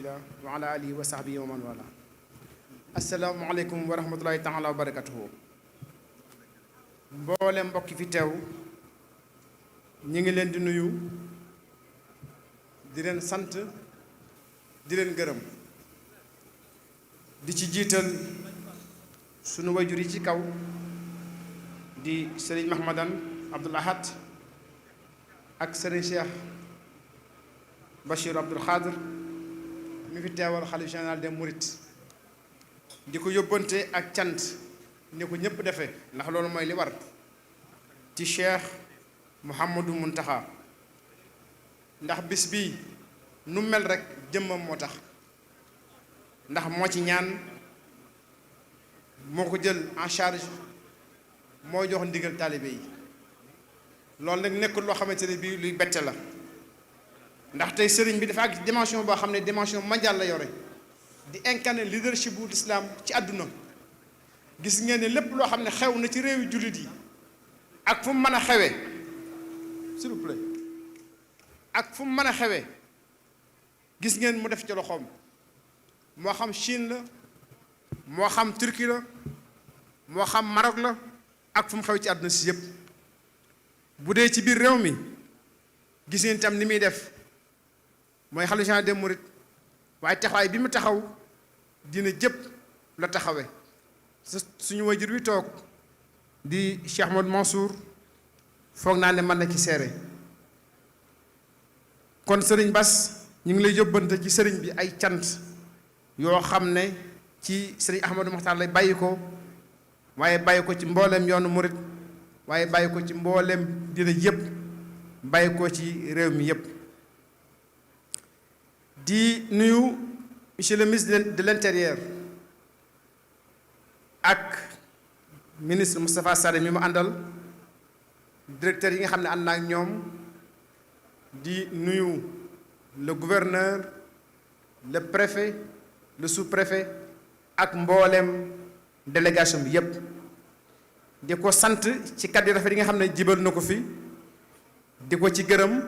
rasulillah wa ala alihi wa sahbihi wa man wala. Asalaamaaleykum wa rahmatullahi taala wa barakatuhu. Mboolem mbokki fi teew ñi ngi leen di nuyu, di leen sant, di leen gërëm, di ci jiital sunu wayjur yi ci kaw di sëriñ Mahmadan Abdoul Ahad ak sëriñ Cheikh Bachir Abdoul Khadr mi fi teewal xalif général des Mourides, di ko yóbbante ak cant ni ko ñëpp defee ndax loolu mooy li war ci Cheikh Mouhamadou Mountakha, ndax bis bii nu mel rek jëmmam moo tax, ndax moo ci ñaan, moo ko jël en charge, moo jox ndigal taalibe yi. loolu nag nekkul loo xamante ne bii luy bette la, ndax tey sëriñ bi dafa ak dimension boo xam ne dimension mondiale la yore, di incarner leadership bu l'islam ci àdduna. gis ngeen ne lépp loo xam ne xew na ci réewi jullit yi ak fu mu mën a xewee, s'il vous plaît, ak fu mu mën a xewee gis ngeen mu def ci loxoom, moo xam Chine la, moo xam Turquie la, moo xam Maroc la, ak fu mu xew ci àdduna si yëpp. bu dee ci biir réew mi gis ngeen tam ni muy def, mooy xalifa général des mourides, waaye taxawaay bi mu taxaw dina jëpp la taxawee. suñu wajur wi toog di Cheikh Ahmadou Mansour foog naa ne mën na ci seere. kon sëriñ Bass ñu ngi lay yóbbante ci sëriñ bi ay cant yoo xam ne ci sëriñ Ahmadou Mokhtar lay bàyyi ko, waaye bàyyi ko ci mbooleem yoonu murit, waaye bàyyi ko ci mbooleem dina yëpp, bàyyi ko ci réew mi yëpp. di nuyu monsieur le ministre de l'intérieur ak ministre Moustapha Sarré mi mu àndal, directeur yi nga xam ne ànd naa ak ñoom. di nuyu le gouverneur, le préfet, le sous-préfet ak mboolem délégation bi yépp. di ko sant ci kàddu rafet yi nga xam ne jibal na ko fi, di ko ci gërëm,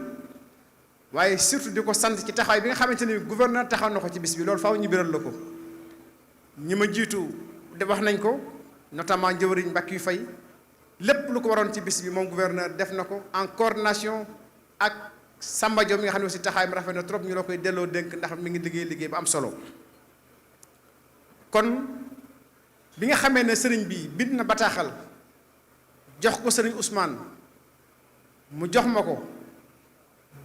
waaye surtout di ko sant ci taxawaay bi nga xamante ni gouverneur taxaw na ko ci bis bi. loolu faaw ñu biral la ko. ñi ma jiitu de wax nañ ko, notamment njëwriñ Mbacke Faye, lépp lu ko waroon ci bis bi moom gouverneur def na ko en coordination ak Samba Diop mi nga xam ne aussi taxawaay mi rafet na trop, ñu la koy delloo dénk ndax mi ngi liggéey bu am solo. kon bi nga xamee ne sëriñ bi bind na bataaxal jox ko sëriñ Ousmane, mu jox ma ko,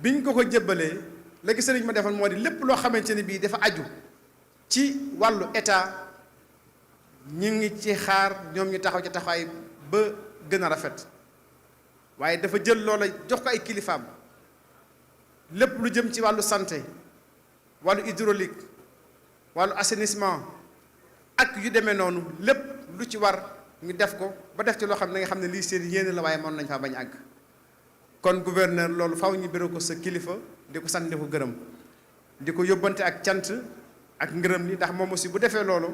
biñ ko jébbalee léegi sëriñ ma defoon moo di lépp loo xamante ne bii dafa aju ci wàllu état ñu ngi ci xaar ñoom ñu taxaw ci taxawaay ba gën a rafet. waaye dafa jël loola jox ko ay kilifaam, lépp lu jëm ci wàllu santé, wàllu hydraulique, wàllu assainissement ak yu demee noonu, lépp lu ci war ñu def ko ba def ci loo xam ne nga xam ne lii seen yéene la, waaye mën nañ faa bañ àgg. kon gouverneur loolu faw ñu béré ko sa kilifa, di ko sant, di ko gërëm, di ko yóbbante ak cant ak ngërëm li, ndax moom aussi bu defee loolu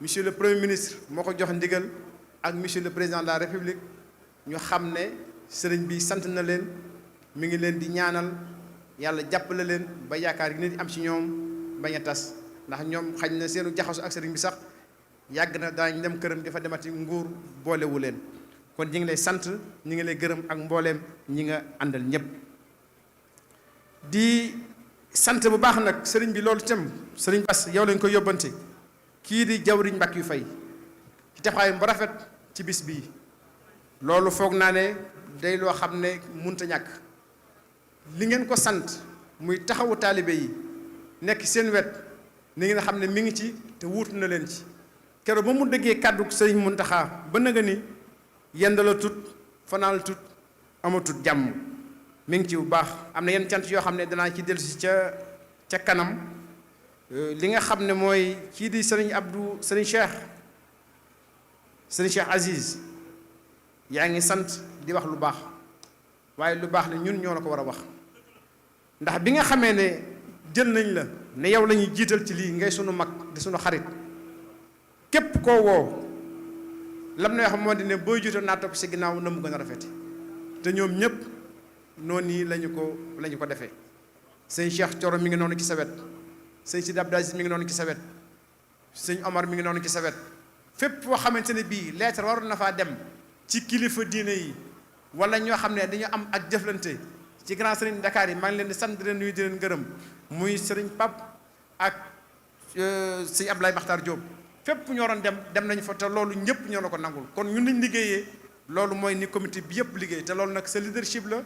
monsieur le premier ministre moo ko jox ndigal ak monsieur le président de la république. ñu xam ne sëriñ bi sant na leen, mi ngi leen di ñaanal yàlla jàppale leen ba yaakaar gi ne di am ci ñoom bañ a tas, ndax ñoom xañ na seenu jaxasu ak sëriñ bi sax yàgg na, daañu dem këram dafa demati nguur boolewu leen. kon ñi ngi lay sant, ñi ngi lay gërëm ak mbooleem ñi nga àndal ñëpp. di sant bu baax nag sëriñ bi loolu itam sëriñ Bass yow lañ koy yóbbante, kii di jawriñ Mbacke Faye ci taxawaayam bu rafet ci bis bii. loolu foog naa ne day loo xam ne munta ñàkk. li ngeen ko sant muy taxawu taalibe yi nekk seen wet, ni ngeen xam ne mi ngi ci te wuutu na leen ci. keroog ba mu déggee kàddu sëriñ Mountakha ba nga ni yendala tut fanaal tut amatut jàmm, mi ngi ci bu baax. am na yenn cant yoo xam ne danaa ci dellusi ca kanam. li nga xam ne mooy kii di sëriñ Abdou sëriñ Cheikh Aziz, yaa ngi sant di wax lu baax, waaye lu baax la ñun ñoo la ko war a wax. ndax bi nga xamee ne jël nañ la ne yow la ñuy jiital ci lii, ngay sunu mag di sunu xarit, képp koo woo lam na wax moo di ne booy jiital naa topp si ginnaaw na mu gën a rafet. te ñoom ñëpp noonu nii lañu ko defee. sëñ Cheikh Thioro mi ngi noonu ci sa wet, sëñ Sidi Abdou Aziz mi ngi noonu ci sa wet sëñ Omar mi ngi noonu ci sa wet fépp foo xamante ne bii lettre waroon na faa dem ci kilifa diine yi wala ñoo xam ne dañoo am ak jëflante ci grand sëriñ Dakar yi maa ngi leen di sant di leen nuyu di leen gërëm muy sëriñ Pape ak sëñ Abdoulaye Makhtar Diop fépp ñoo doon dem nañu fa te loolu ñëpp ñoo la ko nangul kon ñun nañ liggéeyee loolu mooy ni comité bi yëpp liggéey te loolu nag sa leadership la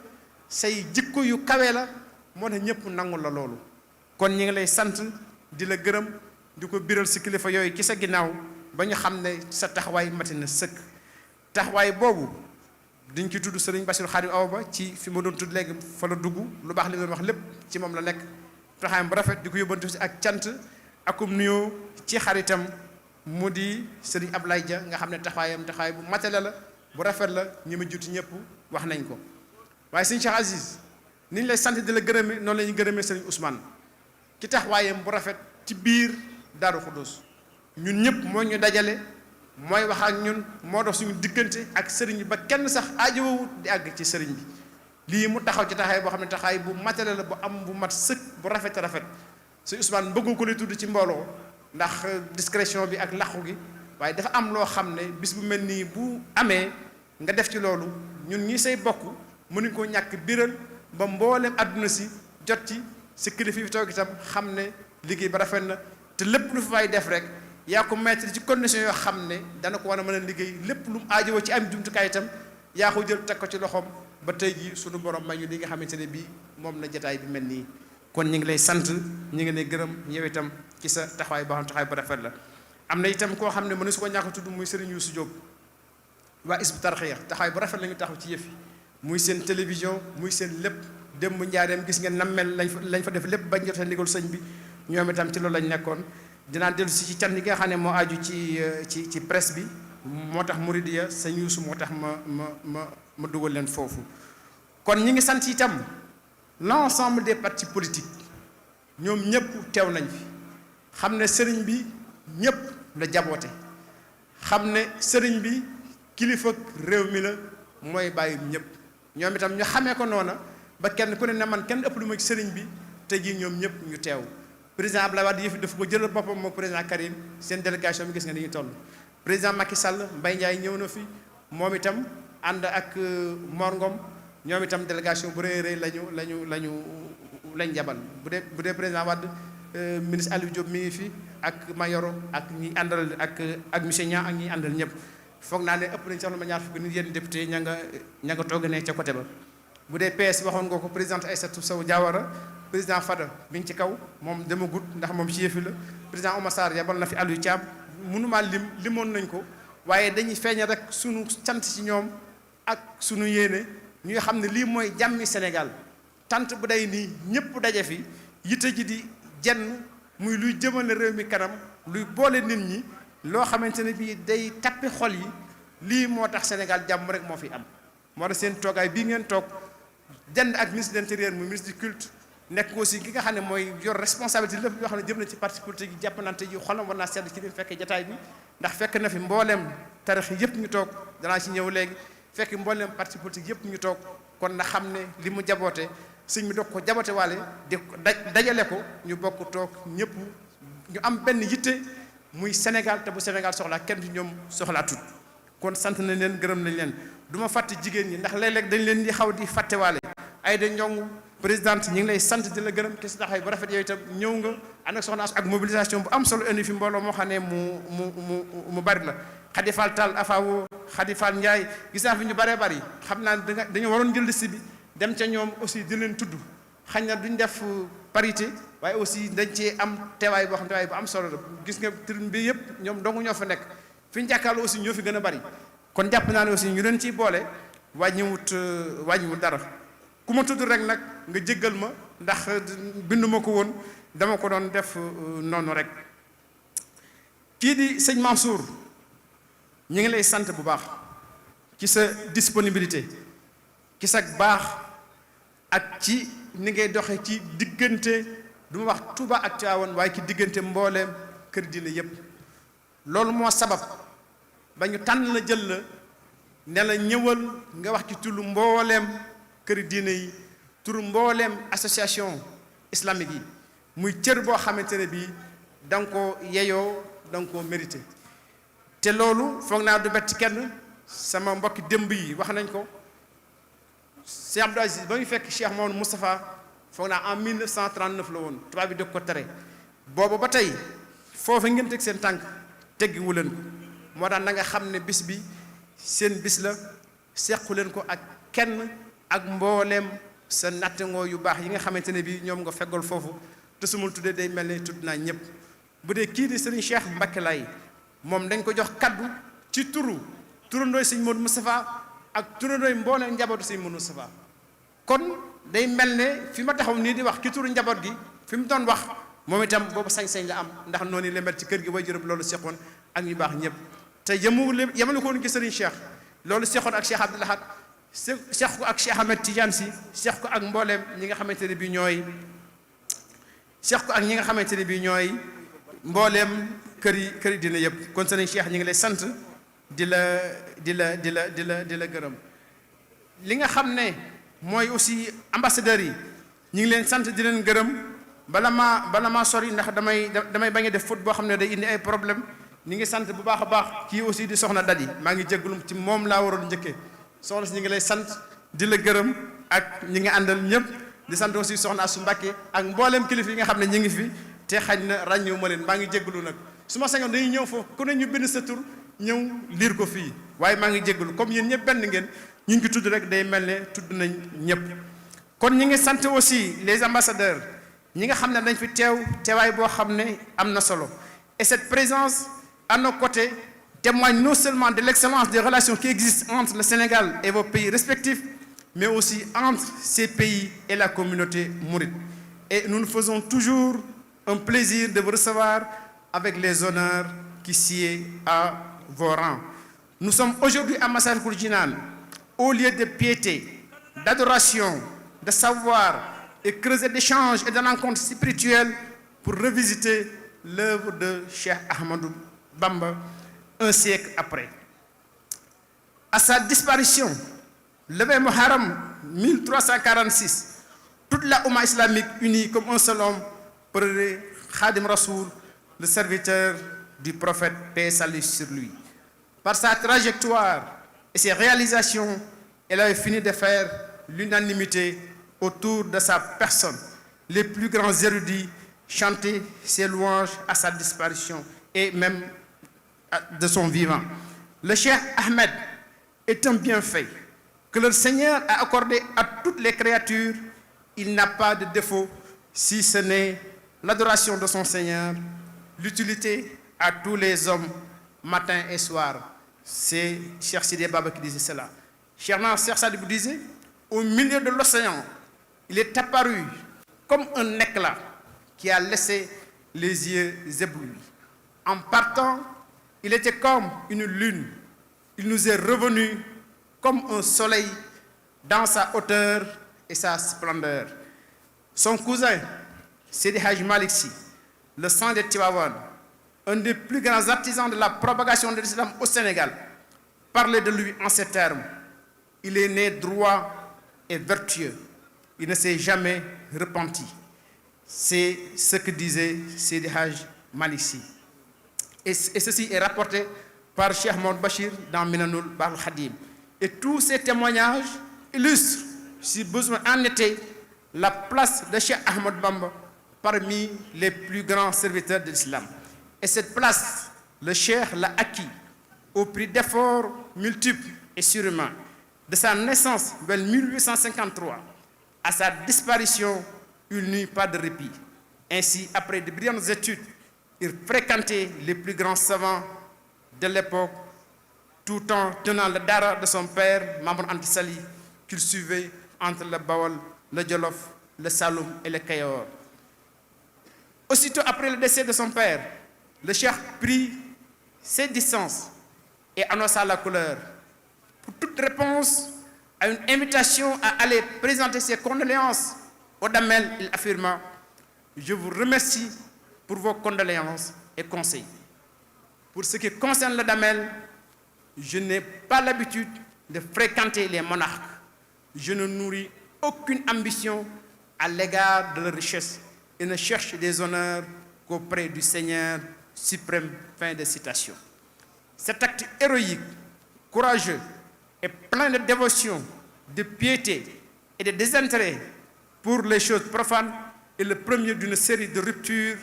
say jikko yu kawe la moo tax ñëpp nangul la loolu kon ñi ngi lay sant di la gërëm di ko biral si kilifa yooyu ci sa ginnaaw ba ñu xam ne sa taxawaay mati na sëkk taxawaay boobu diñ ci tudd sëriñ Bassirou Khadim Awa Ba ci fi ma doon tudd léegi fa la dugg lu baax li doon wax lépp ci moom la nekk taxawaayam bu rafet di ko yóbbantu si ak cant akum nuyoo ci xaritam mu di sëriñ Ablaye Dia nga xam ne taxawaay bu matale la bu rafet la ñi ma juuti ñëpp wax nañ ko waaye sëriñ Cheikh Aziz ni ñu lay sant di la gërëme noonu la ñuy gërëmee sëriñ Ousmane ci taxawaayam bu rafet ci biir Daaru Xudoos ñun ñëpp moo ñu dajale mooy wax ak ñun moo dox suñu diggante ak sëriñ bi ba kenn sax aajowut di àgg ci sëriñ bi lii mu taxaw ci taxawaay boo xam ne taxawaay bu matale la bu am bu mat sëkk bu rafet rafet sëriñ Ousmane bëggu ko lay tudd ci mbooloo ndax discrétion bi ak làqu gi waaye dafa am loo xam ne bis bu mel nii bu amee nga def ci loolu ñun ñi say bokk mënuñ koo ñàkk biral ba mboolem àdduna si jot ci sa kilifa fi toog itam xam ne liggéey ba rafet na te lépp lu fay def rek yaa ko mettre ci condition yoo xam ne dana ko war a mën a liggéey lépp lu mu aajowoo ci am jumtukaay itam yaa ko jël teg ko ci loxoom ba tey jii suñu borom may ñu li nga xamante ne bii moom la jotaay bi mel nii. kon ñu ngi lay sant ñu ngi lay gërëm yow itam ci sa taxawaay boo xam taxawaay bu rafet la. am na itam koo xam ne mënu su ko ñàkk a tudd muy Serigne Youssou Diop waa Hizbut Tarqiyyah taxawaay bu rafet la ñu taxaw ci yëf yi muy seen télévision muy seen lépp démb njaareem gis ngeen nam mel lañ fa def lépp bañ jotee ndigal sëñ bi ñoom itam ci loolu lañ nekkoon. dinaa dellu si ci can yi nga xam ne moo aju ci presse bi moo tax Mouridiya sëñ Youssou moo tax ma dugal leen foofu. kon ñi ngi sant itam l'ensemble des partis politiques ñoom ñëpp teew nañ fi xam ne sëriñ bi ñëpp la jaboote xam ne sëriñ bi kilifa réew mi la mooy bàyyi ñëpp ñoom itam ñu xamee ko noona ba kenn ku ne man kenn ëpp lu ma ci sëriñ bi te jii ñoom ñëpp ñu teew. président Abdoulaye Wade yëf dafa ko jëlal boppam moom président Karim seen délégation bi gis nga ni ñu toll président Macky Sall Mbaye Ndiaye ñëw na fi moom itam ànd ak Mor Ngom ñoom itam délégation bu rëy rëy lañ jabal bu dee président Wade ministre Aliou Diop mi ngi fi ak Mayoro ak ñi àndal ak monsieur Niang ak ñi àndal ñëpp foog naa ne ëpp nañ sax lu ma ñaar fukki nit yéen député ña nga togg ne ca côté ba. bu dee PS waxoon nga ko présidente Aïssatou Sow Diawara président Fada bi ngi ci kaw moom demagut ndax moom ci yëfi la président Oumar Sarr yabal na fi Aliou Thiam mënumaa limoon nañ ko waaye dañuy feeñal rek sunu cant ci ñoom ak sunu yéene ñuy xam ne lii mooy jàmmi Sénégal tant bu day nii ñëpp daje fi yitte ji di jenn muy luy jëmale réew mi kanam luy boole nit ñi loo xamante ne bii day tappi xol yi lii moo tax Sénégal jàmm rek moo fi am moo tax seen toogaay bii ngeen toog jënd ak ministre de l'intérieur muy ministre du culte nekk aussi ki nga xam ne mooy yor responsabilité lépp yoo xam ne jëm na ci parti politique yi jàppalante yi xolam war naa sedd ci li fekkee jataay bi ndax fekk na fi mbooleem tarix yëpp ñu toog danaa ci ñëw léegi fekk mbooleem parti politique yëpp ñu toog kon na xam ne li mu jaboote sëñ bi doog ko jaboote waale di dajale ko ñu bokk toog ñëpp ñu am benn yitte muy Sénégal te bu Sénégal soxlaa kenn ci ñoom soxlaa tut kon sant nañ leen gërëm nañ leen du ma fàtte jigéen ñi ndax léeg-léeg dañ leen di xaw di fàttewaale Aïda Ndiongue présidente ñi ngi lay sant di la gërëm ki si taxawaay bu rafet yooyu itam ñëw nga ànd ak soxna ak mobilisation bu am solo indi fi mbooloo moo xam ne mu bari la Khady Fall Tall Afawo Khady Fall Ndiaye gis naa fi ñu bëree bëri xam naa dañu waroon jël liste bi dem ca ñoom aussi di leen tudd xañ na duñ def parité waaye aussi dañ cee am teewaay boo xam teewaay bu am solo la gis nga tribune bi yëpp ñoom dong ñoo fa nekk fi ñu jàkkaarloo aussi ñoo fi gën a bëri kon jàpp naa ne aussi ñu leen ciy boole wàññiwut dara ku ma tudd rek nag nga jéggal ma ndax bindu ma ko woon dama ko doon def noonu rek kii di sëñ Mansour ñu ngi lay sant bu baax ci sa disponibilité ci sa baax ak ci ni ngay doxe ci diggante du ma wax Touba ak Tivaouane waaye ci diggante mbooleem kër diine yépp loolu moo sabab ba ñu tànn la jël la ne la ñëwal nga wax ci tullu mbooleem kër diine yi turu mbooleem association islamique yi muy cër boo xamante ne bii da nga koo yeyoo da nga koo mérité te loolu foog naa du bett kenn sama mbokki démb yi wax nañ ko Cheikh Abdou Aziz ba muy fekk Cheikh Mamadou Moustapha foog naa en 1939 la woon tubaab bi dëkk ko tere boobu ba tey foofu ngeen teg seen tànk teggiwu leen ko moo tax na nga xam ne bis bi seen bis la sequ leen ko ak kenn ak mbooleem sa nattangoo yu baax yi nga xamante ne bii ñoom nga feggal foofu te su ma tuddee day mel ne tudd naa ñëpp bu dee kii di sëriñ Cheikh Mbacké Laye moom dañ ko jox kaddu ci turandooy sëñ Modou Moustapha ak turandooy mbooleem njabootu sëñ Modou Moustapha kon day mel ne fi ma taxaw nii di wax ki turu njaboot gi fi mu doon wax moom itam boobu sañ-sañ la am ndax noonu la mel ci kër gi way juróom loolu seqoon ak ñu baax ñëpp te yemale ko woon ci sëriñ Cheikh loolu seqoon ak Cheikh Abdoul Ahad seq ko ak Cheikh Ahmed Tidiane Sy seq ko ak mbooleem ñi nga xamante ne bii ñooy seq ko ak ñi nga xamante ne bii ñooy mbooleem kër yi dina yëpp kon sëriñ Cheikh ñi ngi lay sant di la gërëm li nga xam ne mooy aussi ambassadeurs yi ñu ngi leen sant di leen gërëm bala maa sori ndax damay bañ a def faute boo xam ne day indi ay problème ñi ngi sant bu baax a baax kii aussi di soxna Dadi maa ngi jégalu ci moom laa waroon njëkkee soxna si ñu ngi lay sant di la gërëm ak ñi nga àndal ñëpp di sant aussi soxna Asu Mbàkke ak mbooleem kilifa yi nga xam ne ñu ngi fi te xañ na ràññewu ma leen maa ngi jégalu nag su ma sañoon dañuy ñëw foofu ku ne ñu bind sa tur ñëw liir ko fii waaye maa ngi jégalu comme yéen ñëpp benn ngeen ñu ngi tudd rek day mel ne tudd nañ ñëpp kon ñi ngi sant aussi les ambassadeurs ñi nga xam ne dañ fi teewaay boo xam ne am na solo et cette présence à nos côtés témoigne non seulement de l'excellence des relations qui existent entre le Sénégal et vos pays respectifs mais aussi entre ces pays et la communauté mouride et nous nous faisons toujours un plaisir de vous recevoir avec les honneurs qui sied à vos rangs. Nous sommes aujourd'hui à Massalikul Jinane, au lieu de piété, d'adoration, de savoir et creuset d'échanges et de rencontres spirituelles pour revisiter l'œuvre de Cheikh Ahmadou Bamba un siècle après. À sa disparition, le 20 Muharram 1346, toute la Oumma islamique unie comme un seul homme près Khadim Rasoul, le serviteur du prophète, paix et salut sur lui. Par sa trajectoire et ses réalisations, elle avait fini de faire l'unanimité autour de sa personne. Les plus grands érudits chantaient ses louanges à sa disparition et même de son vivant. Le Cheikh Ahmed est un bienfait que le Seigneur a accordé à toutes les créatures. Il n'a pas de défaut, si ce n'est l'adoration de son Seigneur, l'utilité à tous les hommes, matin et soir. C'est Cheikh Sidi Baba qui disait cela. Cheikh Sadibou disait, au milieu de l'océan, il est apparu comme un éclat qui a laissé les yeux éblouis. En partant, il était comme une lune. Il nous est revenu comme un soleil dans sa hauteur et sa splendeur. Son cousin, Seydi Hadji Malick Sy, le sang de Tivaouane, un des plus grands artisans de la propagation de l'islam au Sénégal, parlait de lui en ces termes. Il est né droit et vertueux. Il ne s'est jamais repenti. C'est ce que disait Seydi Hadji Malick Sy. Et ceci est rapporté par Cheikh Mouhamed Bachir dans Minanoul Bahoul Khadim. Et tous ces témoignages illustrent, si besoin en était, la place de Cheikh Ahmadou Bamba parmi les plus grands serviteurs de l'islam. Et cette place, le Cheikh l'a acquis au prix d'efforts multiples et surhumains. De sa naissance vers 1853 à sa disparition, il n'eut pas de répit. Ainsi, après de brillantes études, il fréquentait les plus grands savants de l'époque, tout en tenant le dara de son père, Mamadou Anta Sali, qu'il suivait entre le Bawol, le Jolof, le Saloum et le Kayor. Aussitôt après le décès de son père, le cheikh prit ses distances et annonça la couleur. Pour toute réponse à une invitation à aller présenter ses condoléances au Damel, il affirma: je vous remercie pour vos condoléances et conseils. Pour ce qui concerne le Damel, je n'ai pas l'habitude de fréquenter les monarques. Je ne nourris aucune ambition à l'égard de leur richesse, et ne cherche des honneurs qu'auprès du Seigneur suprême. Fin de citation. Cet acte héroïque, courageux et plein de dévotion, de piété et de désintérêt pour les choses profanes est le premier d'une série de ruptures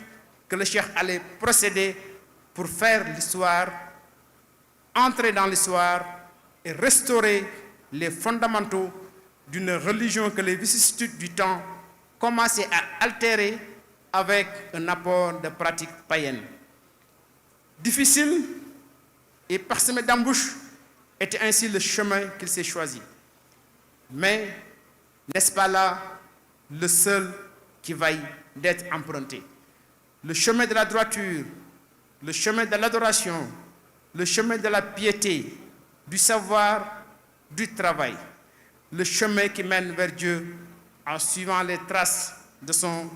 que le cheikh allait procéder pour faire l'histoire, entrer dans l'histoire et restaurer les fondamentaux d'une religion que les vicissitudes du temps commençaient à altérer avec un apport de pratiques païennes. Difficile et parsemé d'embûches était ainsi le chemin qu'il s'est choisi. Mais n'est-ce pas là le seul qui vaille d'être emprunté? Le chemin de la droiture, le chemin de l'adoration, le chemin de la piété, du savoir, du travail, le chemin qui mène vers Dieu en suivant les traces de son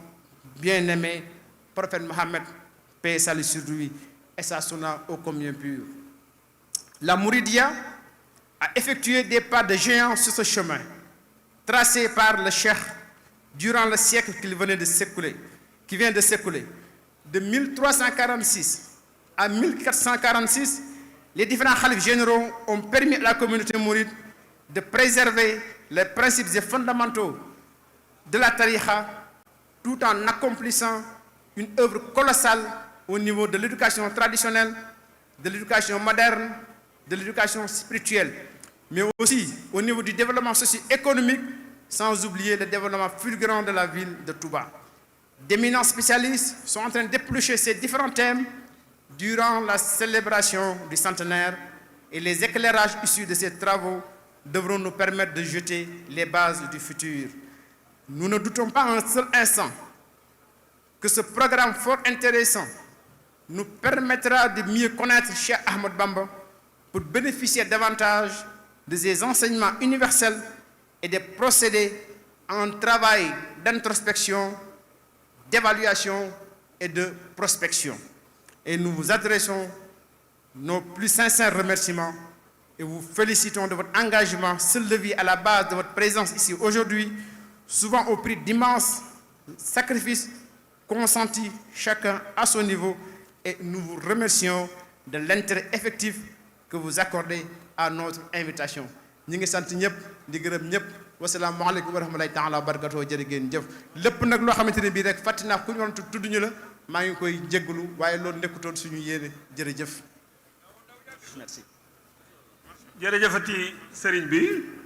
bien-aimé prophète Mohammed, paix et salut sur lui, et sa sunna ô combien pure. La Mouridia a effectué des pas de géant sur ce chemin, tracé par le cheikh durant le siècle qui vient de s'écouler. De 1346 à 1446, les différents khalifes généraux ont permis à la communauté mouride de préserver les principes et fondamentaux de la tariqa tout en accomplissant une œuvre colossale au niveau de l'éducation traditionnelle, de l'éducation moderne, de l'éducation spirituelle, mais aussi au niveau du développement socio-économique, sans oublier le développement fulgurant de la ville de Touba. D'éminents spécialistes sont en train d'éplucher ces différents thèmes durant la célébration du centenaire et les éclairages issus de ces travaux devront nous permettre de jeter les bases du futur. Nous ne doutons pas un seul instant que ce programme fort intéressant nous permettra de mieux connaître Cheikh Ahmadou Bamba pour bénéficier davantage de ses enseignements universels et de procéder à un travail d'introspection, d'évaluation et de prospection. Et nous vous adressons nos plus sincères remerciements et vous félicitons de votre engagement seul levier à la base de votre présence ici aujourd'hui, souvent au prix d'immenses sacrifices consentis chacun à son niveau, et nous vous remercions de l'intérêt effectif que vous accordez à notre invitation. Ñi ngi sant ñëpp di gërëm ñëpp wasalaamu aleykum wa rahmatullahi taala wa barakatuh jërë ngeen jëf lépp nag loo xamante ne bii rek fàtti naa ku ñu waroon tudd ñu la maa ngi koy jégalu waaye loolu nekkutoon suñu yéene jërëjëf merci. jërëjëfati sëriñ bi.